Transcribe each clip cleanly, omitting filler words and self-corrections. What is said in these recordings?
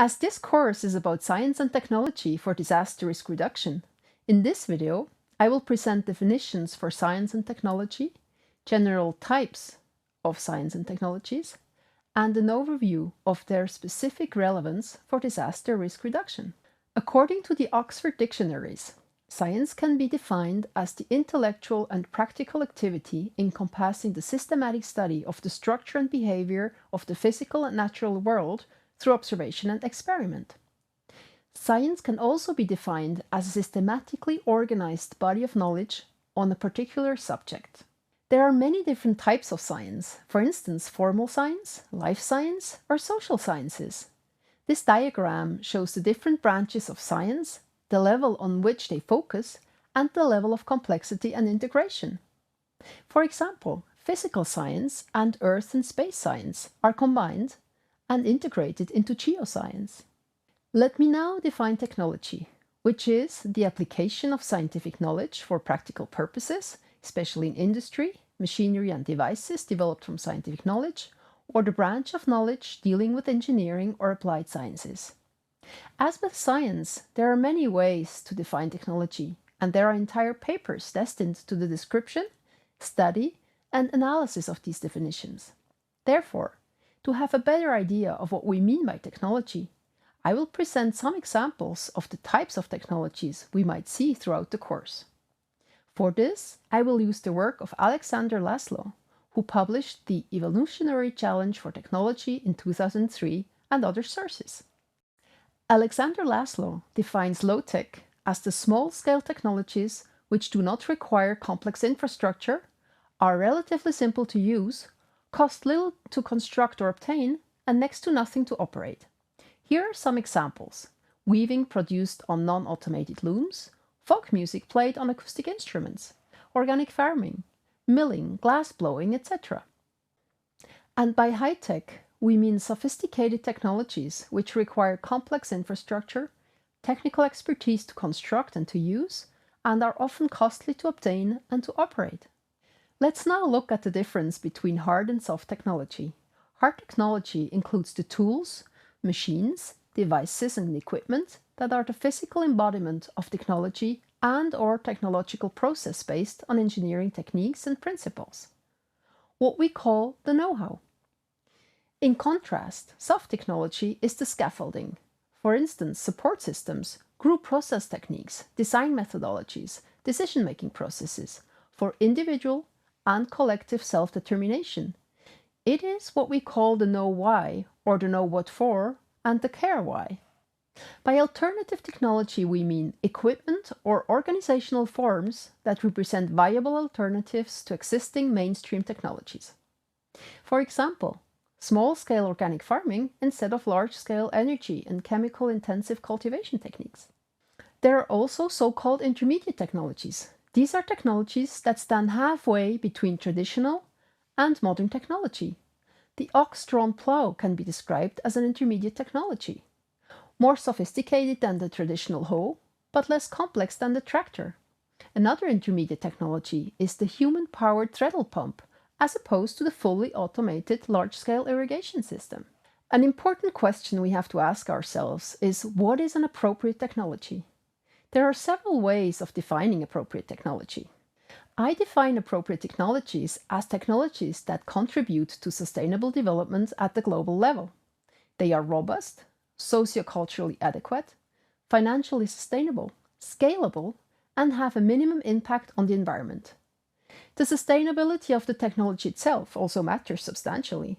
As this course is about science and technology for disaster risk reduction, in this video I will present definitions for science and technology, general types of science and technologies, and an overview of their specific relevance for disaster risk reduction. According to the Oxford Dictionaries, science can be defined as the intellectual and practical activity encompassing the systematic study of the structure and behavior of the physical and natural world through observation and experiment. Science can also be defined as a systematically organized body of knowledge on a particular subject. There are many different types of science, for instance, formal science, life science, or social sciences. This diagram shows the different branches of science, the level on which they focus, and the level of complexity and integration. For example, physical science and earth and space science are combined and integrated into geoscience. Let me now define technology, which is the application of scientific knowledge for practical purposes, especially in industry, machinery and devices developed from scientific knowledge, or the branch of knowledge dealing with engineering or applied sciences. As with science, there are many ways to define technology, and there are entire papers destined to the description, study, and analysis of these definitions. Therefore, to have a better idea of what we mean by technology, I will present some examples of the types of technologies we might see throughout the course. For this, I will use the work of Alexander Laszlo, who published The Evolutionary Challenge for Technology in 2003, and other sources. Alexander Laszlo defines low-tech as the small-scale technologies which do not require complex infrastructure, are relatively simple to use, cost little to construct or obtain, and next to nothing to operate. Here are some examples: weaving produced on non-automated looms, folk music played on acoustic instruments, organic farming, milling, glass blowing, etc. And by high-tech, we mean sophisticated technologies which require complex infrastructure, technical expertise to construct and to use, and are often costly to obtain and to operate. Let's now look at the difference between hard and soft technology. Hard technology includes the tools, machines, devices, and equipment that are the physical embodiment of technology and/or technological process based on engineering techniques and principles, what we call the know-how. In contrast, soft technology is the scaffolding. For instance, support systems, group process techniques, design methodologies, decision-making processes for individual and collective self-determination. It is what we call the know-why, or the know-what for, and the care-why. By alternative technology, we mean equipment or organizational forms that represent viable alternatives to existing mainstream technologies. For example, small-scale organic farming instead of large-scale energy and chemical-intensive cultivation techniques. There are also so-called intermediate technologies. These are technologies that stand halfway between traditional and modern technology. The ox-drawn plow can be described as an intermediate technology, more sophisticated than the traditional hoe, but less complex than the tractor. Another intermediate technology is the human-powered treadle pump, as opposed to the fully automated large-scale irrigation system. An important question we have to ask ourselves is, what is an appropriate technology? There are several ways of defining appropriate technology. I define appropriate technologies as technologies that contribute to sustainable development at the global level. They are robust, socioculturally adequate, financially sustainable, scalable, and have a minimum impact on the environment. The sustainability of the technology itself also matters substantially.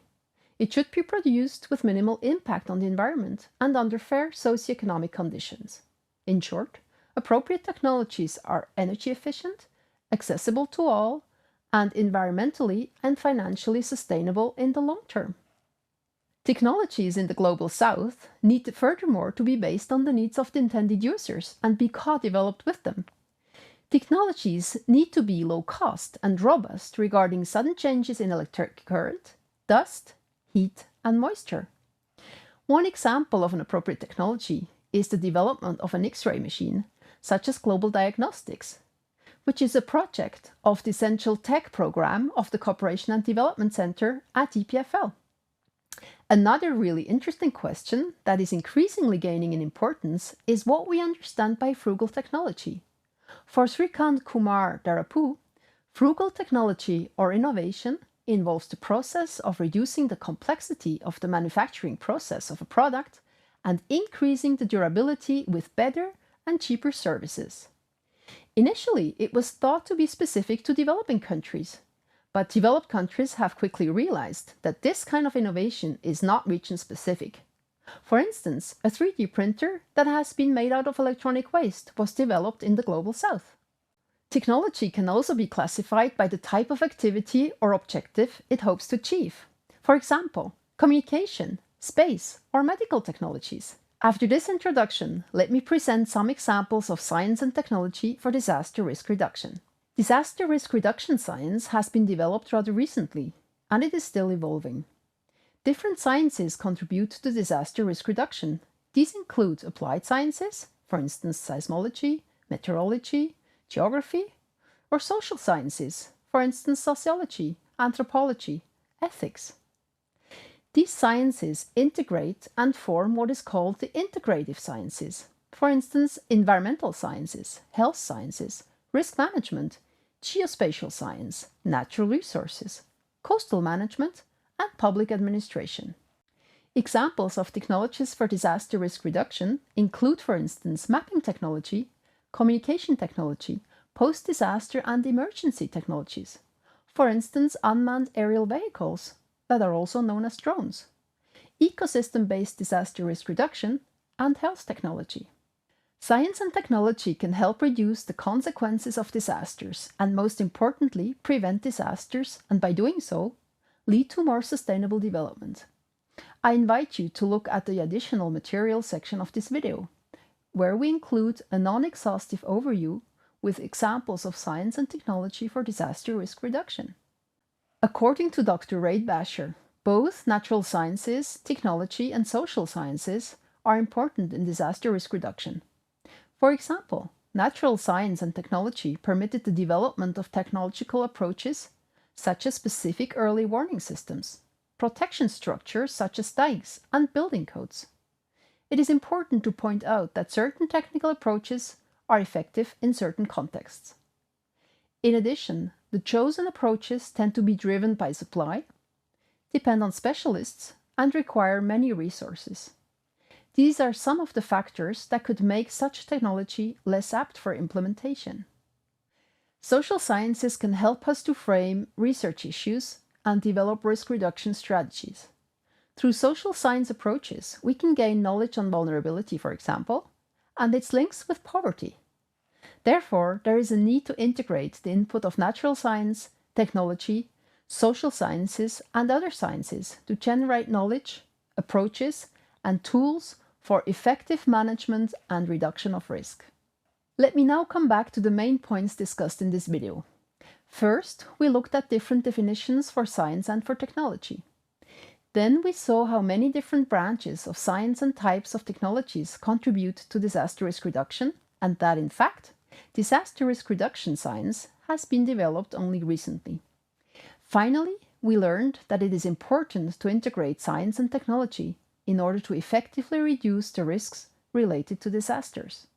It should be produced with minimal impact on the environment and under fair socioeconomic conditions. In short, appropriate technologies are energy efficient, accessible to all, and environmentally and financially sustainable in the long term. Technologies in the Global South need furthermore to be based on the needs of the intended users and be co-developed with them. Technologies need to be low cost and robust regarding sudden changes in electric current, dust, heat, and moisture. One example of an appropriate technology is the development of an X-ray machine, such as Global Diagnostics, which is a project of the Essential Tech program of the Cooperation and Development Center at EPFL. Another really interesting question that is increasingly gaining in importance is what we understand by frugal technology. For Srikant Kumar Darapu, frugal technology or innovation involves the process of reducing the complexity of the manufacturing process of a product and increasing the durability with better and cheaper services. Initially, it was thought to be specific to developing countries, but developed countries have quickly realized that this kind of innovation is not region-specific. For instance, a 3D printer that has been made out of electronic waste was developed in the Global South. Technology can also be classified by the type of activity or objective it hopes to achieve. For example, communication, space, or medical technologies. After this introduction, let me present some examples of science and technology for disaster risk reduction. Disaster risk reduction science has been developed rather recently, and it is still evolving. Different sciences contribute to disaster risk reduction. These include applied sciences, for instance seismology, meteorology, geography, or social sciences, for instance sociology, anthropology, ethics. These sciences integrate and form what is called the integrative sciences, for instance environmental sciences, health sciences, risk management, geospatial science, natural resources, coastal management, and public administration. Examples of technologies for disaster risk reduction include, for instance, mapping technology, communication technology, post-disaster and emergency technologies, for instance unmanned aerial vehicles that are also known as drones, ecosystem-based disaster risk reduction, and health technology. Science and technology can help reduce the consequences of disasters and, most importantly, prevent disasters and, by doing so, lead to more sustainable development. I invite you to look at the additional materials section of this video, where we include a non-exhaustive overview with examples of science and technology for disaster risk reduction. According to Dr. Reid Basher, both natural sciences, technology, and social sciences are important in disaster risk reduction. For example, natural science and technology permitted the development of technological approaches such as specific early warning systems, protection structures such as dikes, and building codes. It is important to point out that certain technical approaches are effective in certain contexts. In addition, the chosen approaches tend to be driven by supply, depend on specialists, and require many resources. These are some of the factors that could make such technology less apt for implementation. Social sciences can help us to frame research issues and develop risk reduction strategies. Through social science approaches, we can gain knowledge on vulnerability, for example, and its links with poverty. Therefore, there is a need to integrate the input of natural science, technology, social sciences, and other sciences to generate knowledge, approaches, and tools for effective management and reduction of risk. Let me now come back to the main points discussed in this video. First, we looked at different definitions for science and for technology. Then we saw how many different branches of science and types of technologies contribute to disaster risk reduction, and that in fact, disaster risk reduction science has been developed only recently. Finally, we learned that it is important to integrate science and technology in order to effectively reduce the risks related to disasters.